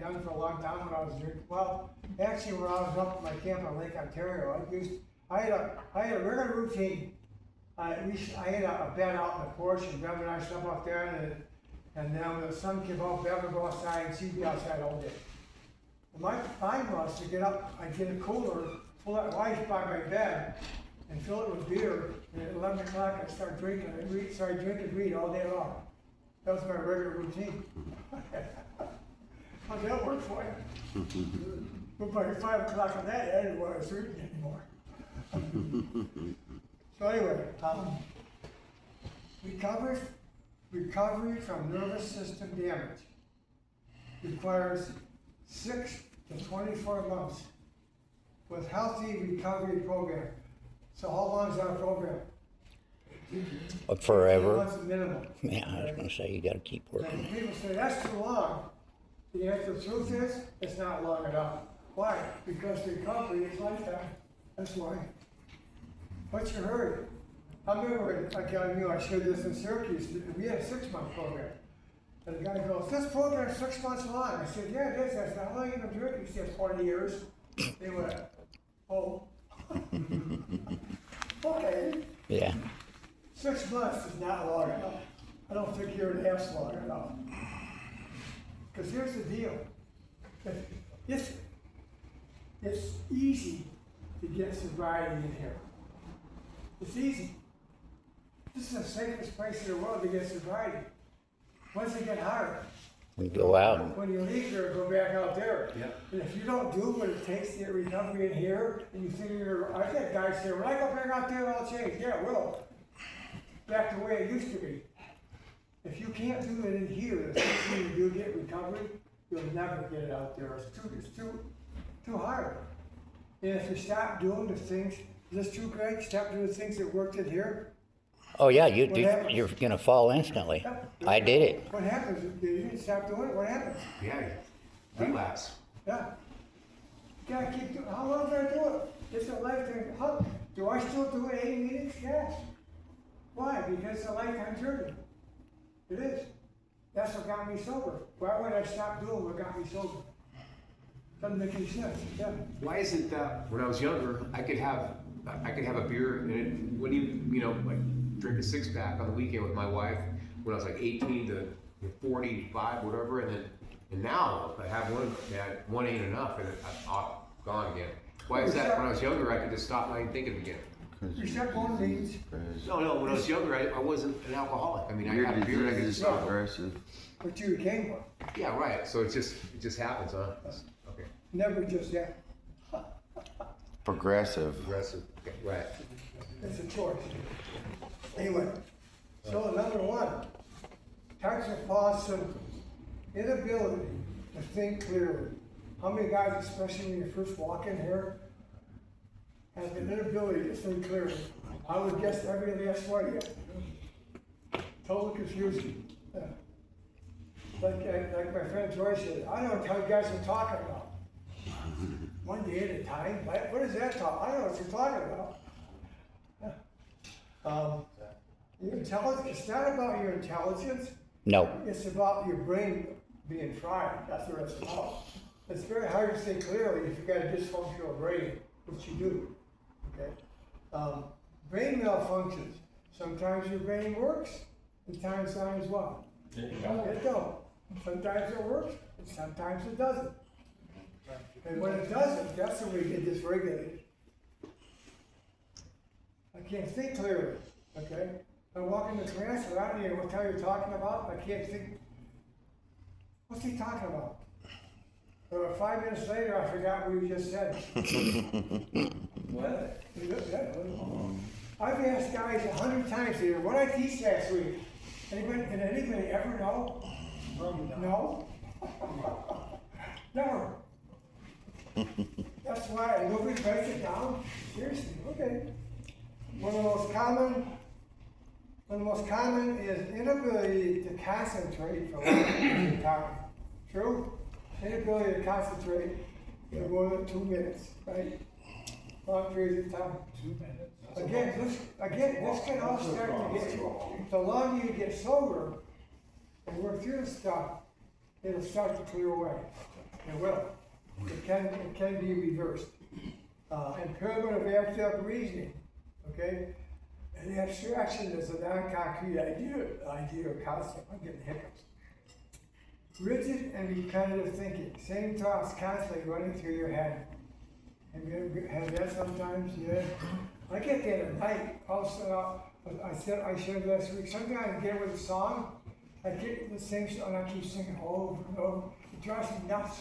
done for a long time when I was drinking. Well, actually, when I was up at my camp on Lake Ontario, I had a regular routine. I had a bed out in the porch, and Bev and I slept up there, and then when the sun came out, Bev would go outside, and she'd be outside all day. And my plan was to get up, I'd get a cooler, pull that ice by my bed, and fill it with beer, and at 11 o'clock I'd start drinking, weed all day long. That was my regular routine. How'd that work for you? But by 5 o'clock at night, I didn't want to drink anymore. So anyway, recovery from nervous system damage requires 6 to 24 months with healthy recovery program. So how long is our program? Forever. Months minimum. Yeah, I was going to say you got to keep working. And people say that's too long. The truth is, it's not long enough. Why? Because recovery is lifetime. That's why. What's your hurry? I remember, I shared this in Syracuse. We had a 6-month program. And the guy goes, "This program is 6 months long." I said, "Yeah, it is." I said, "How long have you been drinking?" He said, 20 years. They went, "Oh." Okay. Yeah. 6 months is not long enough. I don't think a year and a half's long enough. Because here's the deal. It's easy to get sobriety in here. It's easy. This is the safest place in the world to get sobriety. Once it get hard, We go out. when you leave here, go back out there. Yep. And if you don't do what it takes to get recovery in here, and you think I've had guys say, "When I go back out there, I'll change." Yeah, it will. Back the way it used to be. If you can't do it in here, the things you do get recovery, you'll never get it out there. It's too hard. And if you stop doing the things, is this true, Greg? Stop doing the things that worked in here. Oh yeah, What happens? you're going to fall instantly. I did it. What happens if you didn't stop doing it? What happens? Yeah, relapse. Yeah. You gotta keep doing. How long do I do it? It's a lifetime. Do I still do 80 meetings? Yes. Why? Because it's a lifetime journey. It is. That's what got me sober. Why would I stop doing what got me sober? Doesn't make any sense. Yeah. Why isn't that, when I was younger, I could have a beer and it wouldn't even, like drink a 6-pack on the weekend with my wife when I was like 18 to 45, whatever, and now I have one ain't enough and I'm gone again. Why is that? When I was younger, I could just stop and I ain't thinking again. You start going to meetings. No, when I was younger, I wasn't an alcoholic. I mean, I had a beer and I could just stop. Aggressive. But you became one. Yeah, right. So it just happens, huh? Okay. Never just that. Progressive. Aggressive. Okay, right. It's a choice. Anyway, so number one, types of false symptoms. Inability to think clearly. How many guys, especially when you first walk in here, have an inability to think clearly? I would guess every last one of you. Total confusion. Yeah. Like my friend Joyce said, I don't know what you guys are talking about. One day at a time. What is that talk? I don't know what you're talking about. Your intelligence, it's not about your intelligence. No. It's about your brain being fried. That's what it's about. It's very hard to think clearly if you've got a dysfunctional brain, which you do. Okay? Brain malfunctions. Sometimes your brain works, and sometimes what? It don't. Sometimes it works, and sometimes it doesn't. And when it doesn't, that's when we get dysregulated. I can't think clearly, okay? I walk into class and I don't even know what the hell you're talking about. I can't think. What's he talking about? 5 minutes later, I forgot what you just said. What? I've asked guys 100 times here, what did I teach last week? Can anybody ever know? No? Never. That's why nobody writes it down. Seriously, okay. One of the most common is inability to concentrate for long periods of time. True? Inability to concentrate for more than 2 minutes, right? Long periods of time. 2 minutes. Again, this can all start to get you. The longer you get sober and work through this stuff, it'll start to clear away. It will. It can be reversed. Impairment of abstract reasoning, okay? And the abstraction is a non-concrete idea or concept. I'm getting hiccups. Rigid and repetitive thinking, same thoughts constantly running through your head. Have you ever had that sometimes? Yeah. I get that at night. Also, I shared last week. Sometimes I get with a song, I get the same song, and I keep singing over and over. It drives me nuts.